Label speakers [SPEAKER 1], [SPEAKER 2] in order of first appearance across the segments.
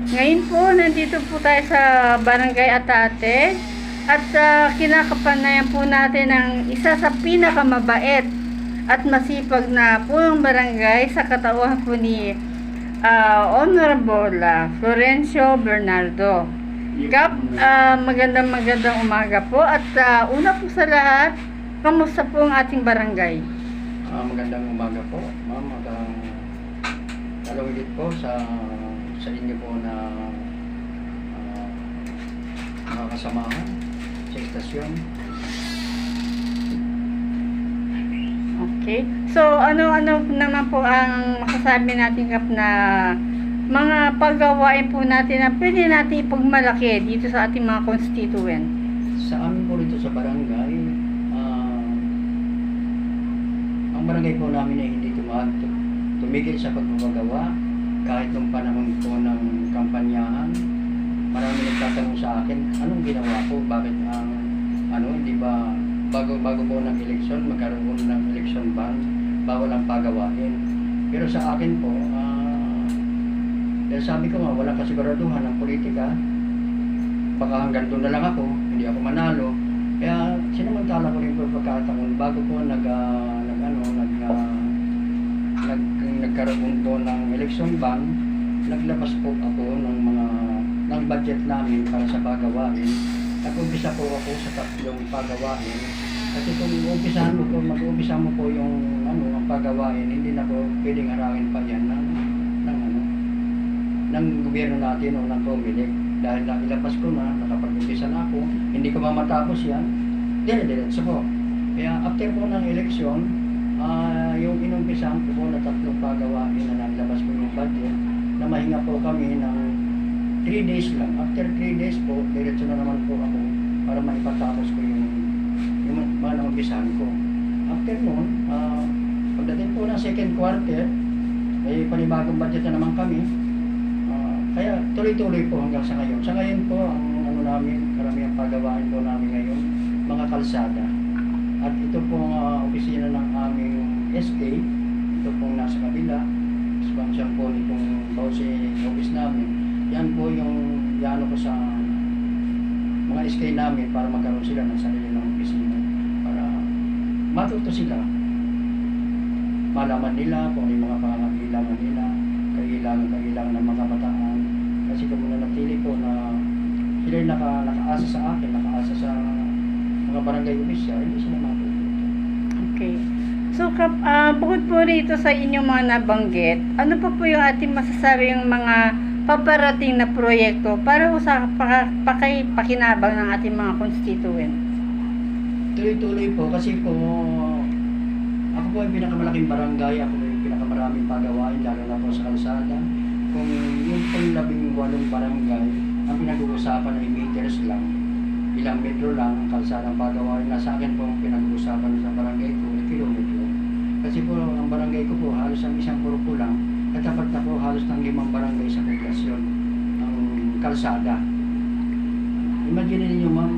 [SPEAKER 1] Ngayon po, nandito po tayo sa Barangay Atate at kinakapanayan po natin ang isa sa pinakamabait at masipag na punong barangay sa katauhan po ni Honorable Florencio Bernardo. Kap, magandang umaga po at una po sa lahat, kamusta po ang ating barangay?
[SPEAKER 2] Magandang umaga po, ma'am. Ulit po sa inyo po na mga kasamahan sa estasyon.
[SPEAKER 1] Okay. So, ano naman po ang masasabi natin, Kap, na mga paggawain po natin na pwede natin ipagmalaki dito sa ating mga constituent?
[SPEAKER 2] Sa amin po rito sa barangay, ang barangay po namin ay hindi tumigil sa pagpapagawa. Kahit nung panahon po ng kampanyahan, marami nagtatanong sa akin, anong ginawa ko? Bakit hindi ba bago po ng eleksyon, magkaroon ng election ban, bawal ang pagawain. Pero sa akin po, dahil sabi ko nga, walang kasiguraduhan ng politika, baka hanggang doon na lang ako, hindi ako manalo. Kaya sinamantala ko rin po pagkataon bago po nagkaroon po ng election ban, naglabas po ako ng budget namin para sa pagawain. Nag-umpisa po ako sa tatlong pagawain. Kasi kung mag-umpisa mo po yung ang pagawain, hindi na po pwedeng harangin pa yan ng gobyerno natin o ng Comelec. Dahil ilabas ko na, nakapag-umpisa na ako, hindi ko matapos yan, dire-diretso po. Kaya after po ng eleksyon, yung inumpisahan ko po na tatlong pagawain na naglabas ko yung budget, na mahinga po kami ng 3 days lang. After 3 days po, diretso na naman po ako para maipatapos ko yung mga naumpisahan ko. After noon, pagdating po ng second quarter, ay panibagong budget na naman kami. Kaya tuloy-tuloy po hanggang sa ngayon. Sa ngayon po, ang karamihang pagawain po namin ngayon, mga kalsada. At ito pong opisina ng aming SK, ito pong nasa kabila, expansion po itong housing office namin. Yan po yung yano ko sa mga SK namin para magkaroon sila ng sarili ng opisina. Para matuto sila, malaman nila kung ano yung mga pangangailangan nila, kailangan ng mga kabataan. Kasi kung nanatili po na sila yung nakaasa sa akin, nakaasa sa mga barangay official, hindi sila matututo.
[SPEAKER 1] Okay. So, Kap, bukod po rito sa inyong mga nabanggit, ano pa po yung ating masasabi yung mga paparating na proyekto para sa pakinabang ng ating mga constituent?
[SPEAKER 2] Tuloy-tuloy po kasi po ako po yung pinakamalaking barangay, ako yung pinakamaraming pagawain, lalo na po sa kalsada. Kung yung pong 18 barangay, ang pinag-uusapan ay meters lang, ilang metro lang ang kalsadang pagawain. Sa akin po ang pinag-uusapan sa barangay ko, kilometro. Kasi po ang barangay ko po, halos ang isang grupo lang, katapat na po halos ng 5 barangay sa poblasyon ang kalsada. Imagine niyo ma'am,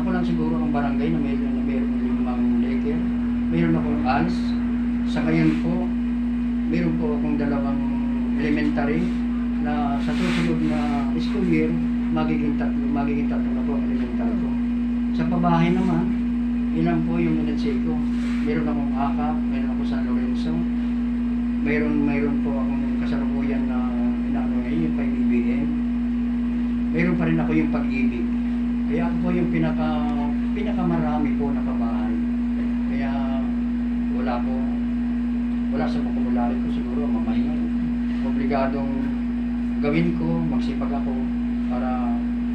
[SPEAKER 2] ako lang siguro ang barangay na mayroon 5 daycare, mayroon akong ALS, sa ngayon po, mayroon po akong 2 elementary na sa susunod na school year, magiging tatlo na po ang elementary ko. Sa pabahay naman, ilan po yung minatsi ko. Mayroon akong AKAP, mayroon ako San Lorenzo, mayroon po akong kasalukuyan na ngayon, yung pag-ibigin. Mayroon pa rin ako yung pag-ibig. Kaya ako po yung pinakamarami po na pabahay. Kaya wala sa vocabulary ko siguro mamahinga. Obligadong gawin ko, magsipag ako para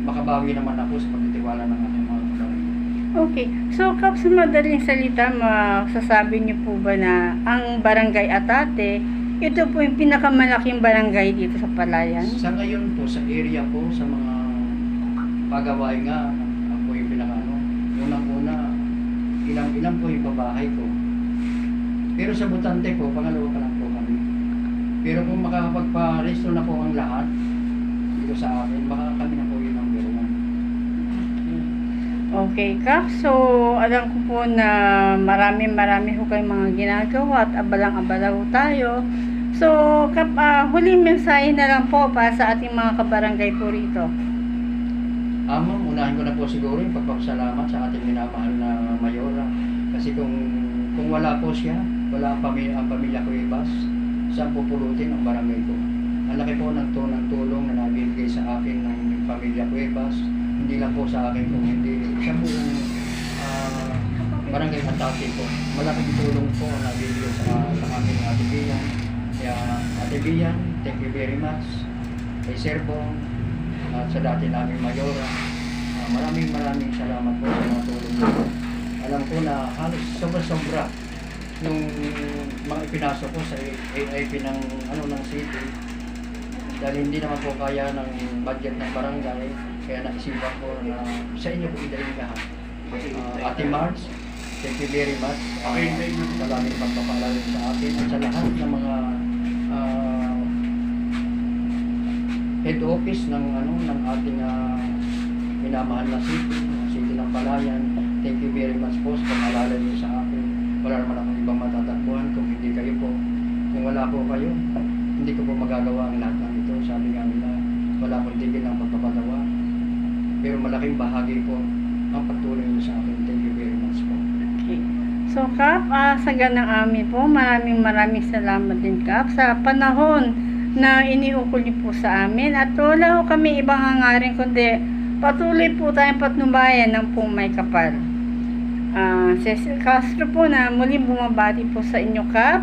[SPEAKER 2] makabawi naman ako sa pagtitiwala ng aking mga barangay.
[SPEAKER 1] Okay. So, Kap, sa madaling salita, masasabi niyo po ba na ang Barangay Atate, ito po yung pinakamalaking barangay dito sa Palayan?
[SPEAKER 2] Sa ngayon po, sa area po, sa mga pagawain nga, ako yung unang-una, ilang po yung babahay ko. Pero sa Butante po, pangalawa pa lang po kami. Pero kung makakapagpa-restore na po ang lahat dito sa akin, baka kami na po yung number 1.
[SPEAKER 1] Okay, Kap. So, alam ko po na marami ho kayong mga ginagawa at abalang-abala ho tayo. So, Kap, huling mensahe na lang po para sa ating mga kabarangay po rito.
[SPEAKER 2] Ma'am, unahin ko na po siguro yung pagpapasalamat sa ating minamahal na Mayora. Kasi kung wala po siya, wala ang pamilya ko Ibas, saan pupulutin ang barangay ko? Ang laki po ng tulong na nabibigay sa akin ng pamilya ko Ibas. Hindi lang po sa akin, kung hindi sa buong barangay Atake po. Malaking tulong po ang nabibigay sa amin ng Ate Bian. Kaya Ate Bian, thank you very much. Kay Sir Bong, at sa dati naming Mayora. Maraming salamat po sa mga tulong niyo. Alam ko na halos sobra-sobra yung mga ipinasok ko sa AIP ng city. Dahil hindi naman po kaya ng budget ng barangay, kaya naisipan ko na sa inyo po idalhin lahat. Ate Marge, thank you very much. Sa laming pagpapalalim sa akin at sa lahat ng mga head office ng ating minamahal na city ng Palayan. Thank you very much po sa pag-alala niyo sa akin. Wala naman akong ibang matatakbuhan kung hindi kayo po. Kung wala po kayo, hindi ko po magagawa ang lahat ng ito. Sabi nga nila, wala akong tigil ng pagpapagawa. Pero malaking bahagi po ang pagtulong niyo sa akin. Thank you very much po.
[SPEAKER 1] Okay. So, Kap, sa ganang amin po, maraming salamat din, Kap, sa panahon na iniukol niyo po sa amin. At wala ko kami ibang hangarin, kundi patuloy po tayong patnubayan ng Pumay Kapal. Cecil Castro po na muli bumabati po sa inyo, Kap.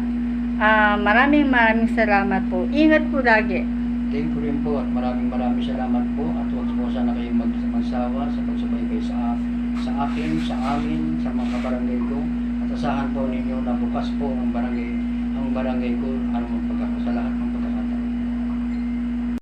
[SPEAKER 1] Maraming salamat po. Ingat po lagi.
[SPEAKER 2] Thank you rin po at maraming salamat po at huwag po sana kayong magsawa sa pagsubaybay sa akin, sa amin, sa mga kabarangay ko at asahan po ninyo na bukas po ang barangay ko